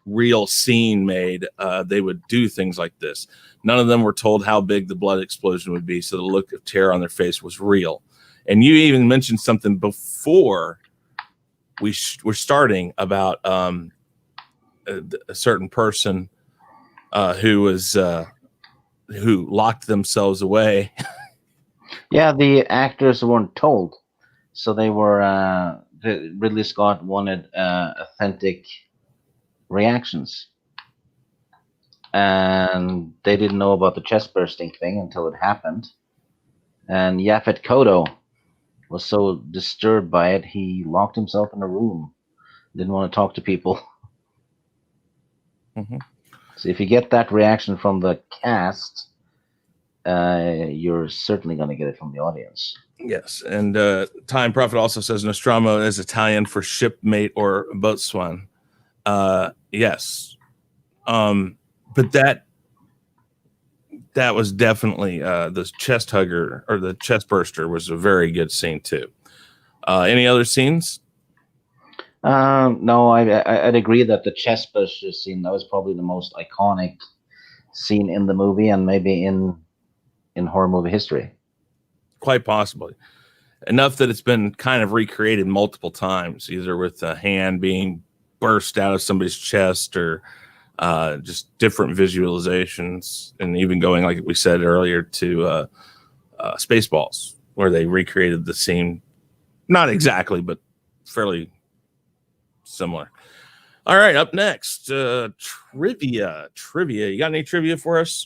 real scene made, they would do things like this. None of them were told how big the blood explosion would be, so the look of terror on their face was real. And you even mentioned something before we're starting about a certain person who locked themselves away. Yeah, the actors weren't told, so they were. Ridley Scott wanted authentic reactions, and they didn't know about the chest bursting thing until it happened. And Yaphet Kotto was so disturbed by it, he locked himself in a room, didn't want to talk to people. Mm-hmm. So if you get that reaction from the cast, you're certainly going to get it from the audience. Yes, and Time Prophet also says Nostromo is Italian for shipmate or boatswain. Yes, but that was definitely the chest hugger or the chest burster was a very good scene too. Any other scenes? No, I'd agree that the chest burster scene, that was probably the most iconic scene in the movie and maybe in horror movie history. Quite possibly. Enough that it's been kind of recreated multiple times, either with a hand being burst out of somebody's chest or just different visualizations, and even going, like we said earlier, to Spaceballs, where they recreated the scene, not exactly, but fairly similar. All right, up next, trivia. You got any trivia for us?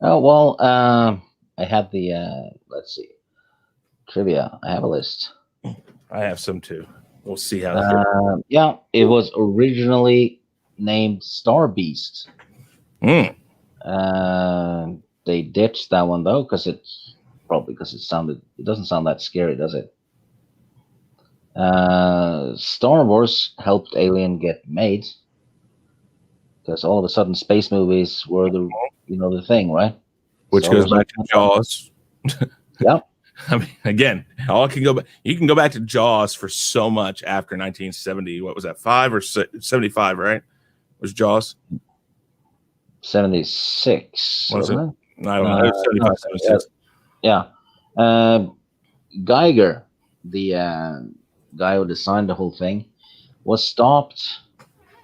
Oh, well, I have the, let's see, trivia. I have a list. I have some too. We'll see how that yeah, it was originally named Star Beast. They ditched that one though, because it doesn't sound that scary, does it? Star Wars helped Alien get made because all of a sudden space movies were the thing, right? Which Star goes Wars back to Jaws. Yeah. I mean, again, all can go back. You can go back to Jaws for so much after 1970. What was that? 5 or 75, right? Was Jaws 76? Was it? I don't know. It's 75, no, 76. yeah. Uh, Geiger, the guy who designed the whole thing, was stopped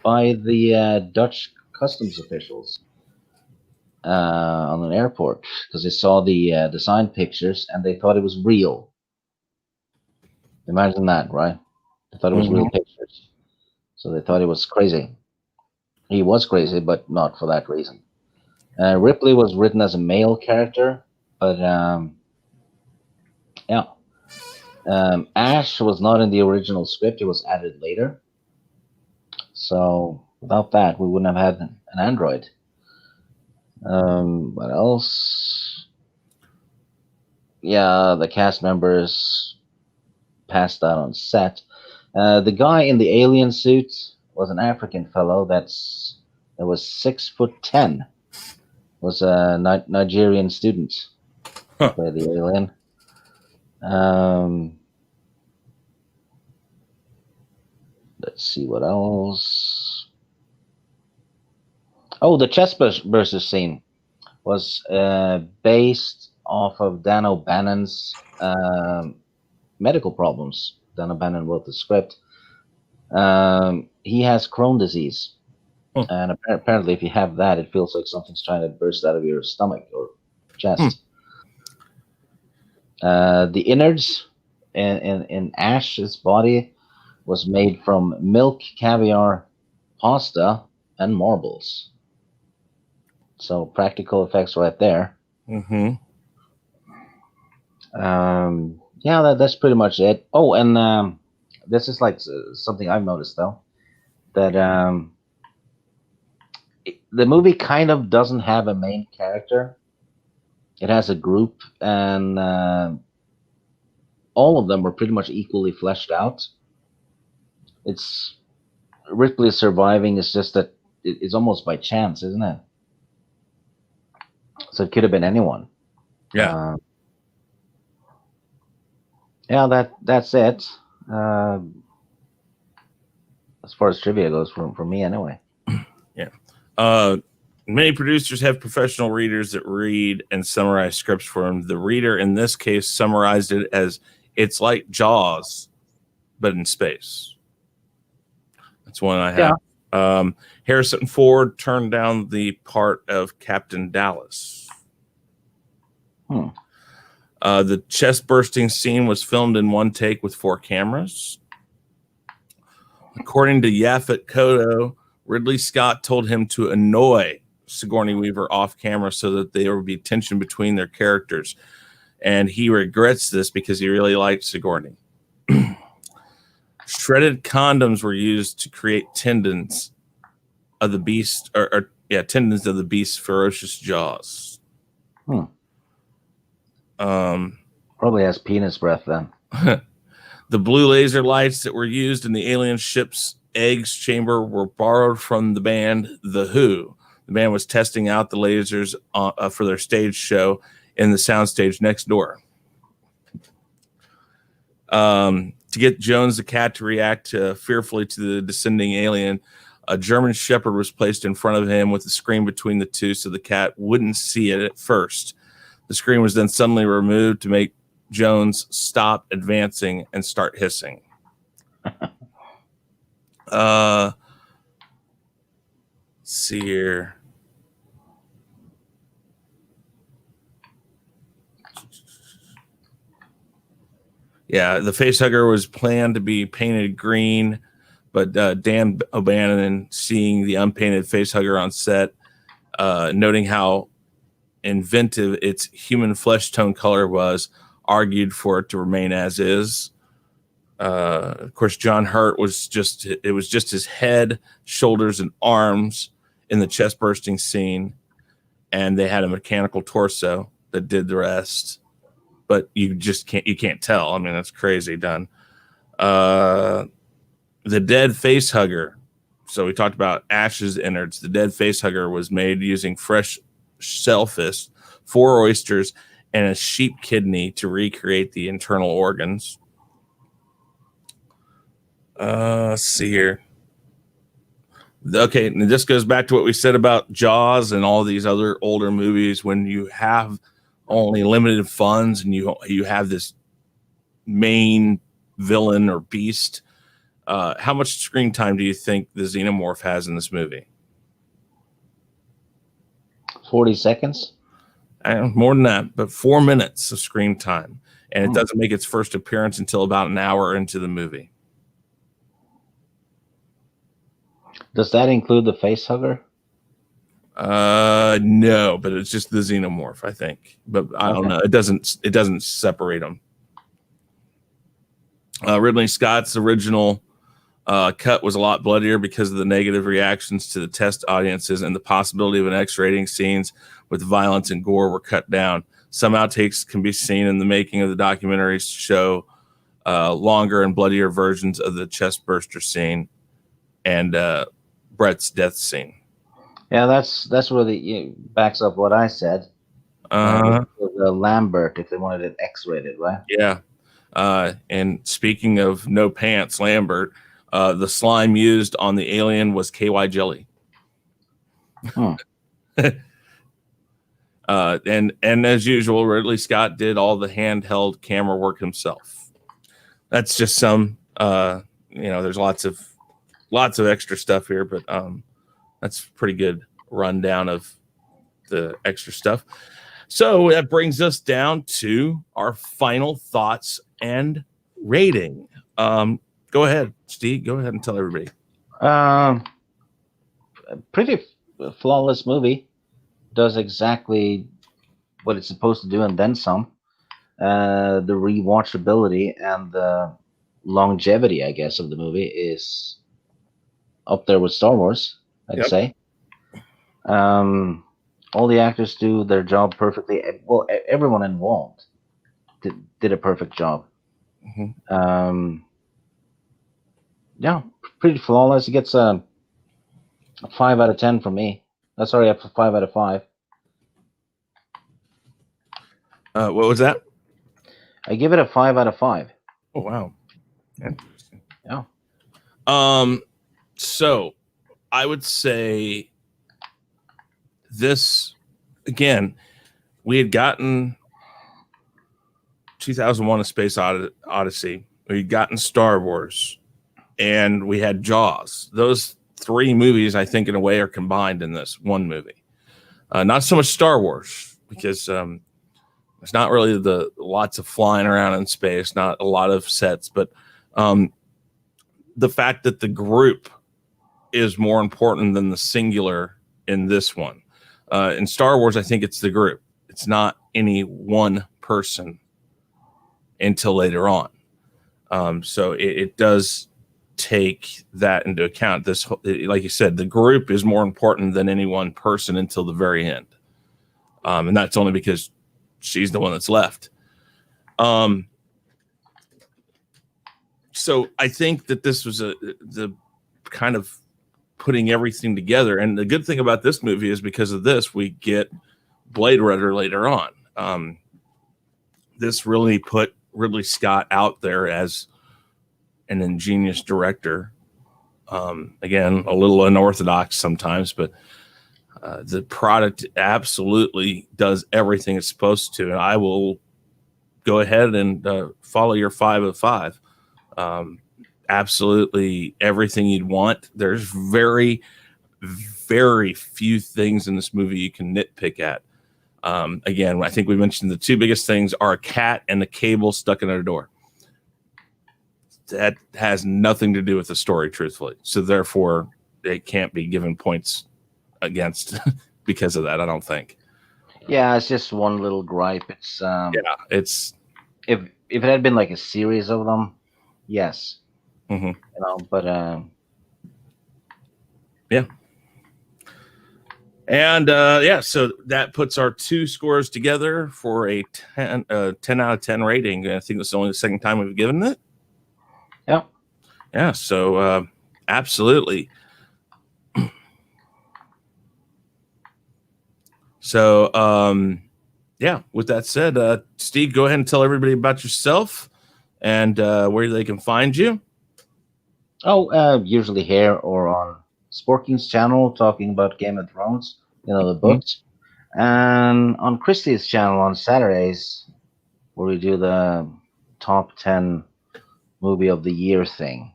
by the Dutch customs officials on an airport because they saw the design pictures and they thought it was real. Imagine that, right? They thought it was real pictures, so they thought it was crazy. He was crazy, but not for that reason. Ripley was written as a male character, but yeah. Ash was not in the original script. It was added later. So without that, we wouldn't have had an android. What else? Yeah, the cast members passed out on set. The guy in the alien suit was an African fellow that was 6'10". Was a Nigerian student Huh. by the alien. Let's see what else. Oh, the chest burster scene was based off of Dan O'Bannon's medical problems. Dan O'Bannon wrote the script. He has Crohn's disease. And apparently, if you have that, it feels like something's trying to burst out of your stomach or chest. The innards in Ash's body was made from milk, caviar, pasta, and marbles. So practical effects right there. Yeah, that's pretty much it. Oh, and this is like something I've noticed though, that the movie kind of doesn't have a main character. It has a group, and all of them were pretty much equally fleshed out. It's Ripley surviving is just that it's almost by chance, isn't it? So it could have been anyone. Yeah. Yeah, that's it. As far as trivia goes, for me anyway. Yeah. Many producers have professional readers that read and summarize scripts for them. The reader in this case summarized it as it's like Jaws, but in space. That's one I have. Yeah. Harrison Ford turned down the part of Captain Dallas. The chest bursting scene was filmed in one take with 4 cameras. According to Yaphet Kotto, Ridley Scott told him to annoy Sigourney Weaver off camera so that there would be tension between their characters. And he regrets this because he really liked Sigourney. Shredded condoms were used to create tendons of the beast, tendons of the beast's ferocious jaws. Probably has penis breath then. The blue laser lights that were used in the alien ship's eggs chamber were borrowed from the band The Who. The band was testing out the lasers for their stage show in the soundstage next door. To get Jones the cat to react fearfully to the descending alien, a German shepherd was placed in front of him with a screen between the two so the cat wouldn't see it at first. The screen was then suddenly removed to make Jones stop advancing and start hissing. Let's see here. Yeah, the facehugger was planned to be painted green, but Dan O'Bannon, seeing the unpainted facehugger on set, noting how inventive its human flesh tone color was, argued for it to remain as is. Of course, John Hurt was just his head, shoulders, and arms in the chest bursting scene, and they had a mechanical torso that did the rest. But you can't tell. I mean, that's crazy done. The dead facehugger. So we talked about Ash's innards. The dead facehugger was made using fresh shellfish, 4 oysters, and a sheep kidney to recreate the internal organs. Let's see here. Okay, and this goes back to what we said about Jaws and all these other older movies. When you have only limited funds and you have this main villain or beast, how much screen time do you think the Xenomorph has in this movie? 40 seconds? More than that, but 4 minutes of screen time. And it doesn't make its first appearance until about an hour into the movie. Does that include the face hugger? No, but it's just the Xenomorph, I think. But I don't know. It doesn't separate them. Ridley Scott's original cut was a lot bloodier because of the negative reactions to the test audiences, and the possibility of an X-rating scenes with violence and gore were cut down. Some outtakes can be seen in the making of the documentary to show longer and bloodier versions of the chest burster scene and Brett's death scene. Yeah, that's really backs up what I said. Lambert, if they wanted it X-rated, right? Yeah. And speaking of no pants, Lambert, the slime used on the alien was KY jelly. And as usual, Ridley Scott did all the handheld camera work himself. That's just some, there's lots of extra stuff here, but that's pretty good rundown of the extra stuff. So that brings us down to our final thoughts and rating. Go ahead, Steve. Go ahead and tell everybody. Pretty flawless movie. Does exactly what it's supposed to do and then some. The rewatchability and the longevity, I guess, of the movie is up there with Star Wars, I'd say. All the actors do their job perfectly. Well, everyone involved did a perfect job. Yeah, pretty flawless. It gets a 5 out of 10 from me. Sorry, a 5 out of 5. What was that? I give it a 5 out of 5. Oh wow, interesting. Yeah. So I would say this again. We had gotten 2001: A Space Odyssey. We had gotten Star Wars, and we had Jaws. Those 3 movies, I think, in a way, are combined in this one movie. Not so much Star Wars, because there's not really the lots of flying around in space, not a lot of sets, but the fact that the group is more important than the singular in this one. In Star Wars, I think it's the group. It's not any one person until later on. So it does take that into account. This, like you said, the group is more important than any one person until the very end. And that's only because she's the one that's left. So I think that this was the kind of putting everything together. And the good thing about this movie is because of this, we get Blade Runner later on. This really put Ridley Scott out there as an ingenious director. Again, a little unorthodox sometimes, but the product absolutely does everything it's supposed to. And I will go ahead and follow your 5 of 5. Absolutely everything you'd want. There's very, very few things in this movie you can nitpick at. Again, I think we mentioned the 2 biggest things are a cat and a cable stuck in a door. That has nothing to do with the story, truthfully. So therefore, it can't be given points against because of that, I don't think. Yeah, it's just one little gripe. It's it's if it had been like a series of them, yes. But yeah. And so that puts our 2 scores together for a 10 out of 10 rating. I think this is only the second time we've given it. Yeah, so absolutely. So with that said, Steve, go ahead and tell everybody about yourself and where they can find you. Usually here or on Sporking's channel talking about Game of Thrones, the Mhm. books, and on Christie's channel on Saturdays, where we do the top 10 movie of the year thing,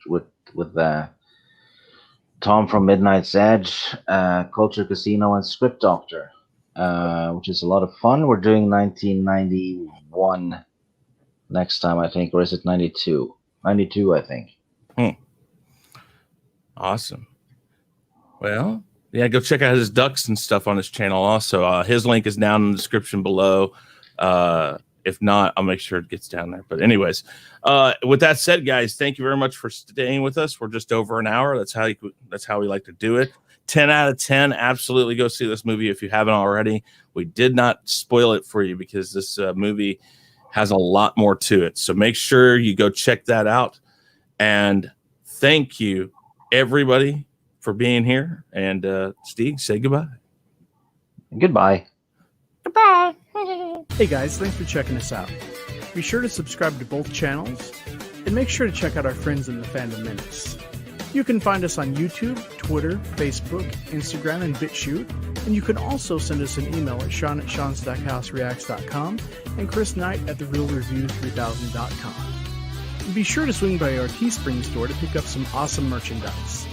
with Tom from Midnight's Edge, Culture Casino, and Script Doctor, which is a lot of fun. We're doing 1991 next time, I think, or is it 92? 92, I think. Awesome. Well, yeah, go check out his ducks and stuff on his channel also. His link is down in the description below. If not, I'll make sure it gets down there. But anyways, with that said, guys, thank you very much for staying with us. We're just over an hour. That's how we like to do it. 10 out of 10. Absolutely go see this movie if you haven't already. We did not spoil it for you because this movie has a lot more to it. So make sure you go check that out. And thank you, everybody, for being here. And Stig, say goodbye. Goodbye. Goodbye. Hey guys, thanks for checking us out. Be sure to subscribe to both channels, and make sure to check out our friends in the Fandom Minutes. You can find us on YouTube, Twitter, Facebook, Instagram, and BitChute, and you can also send us an email at sean@seanstackhousereacts.com and chrisknight@therealreview3000.com. And be sure to swing by our Teespring store to pick up some awesome merchandise.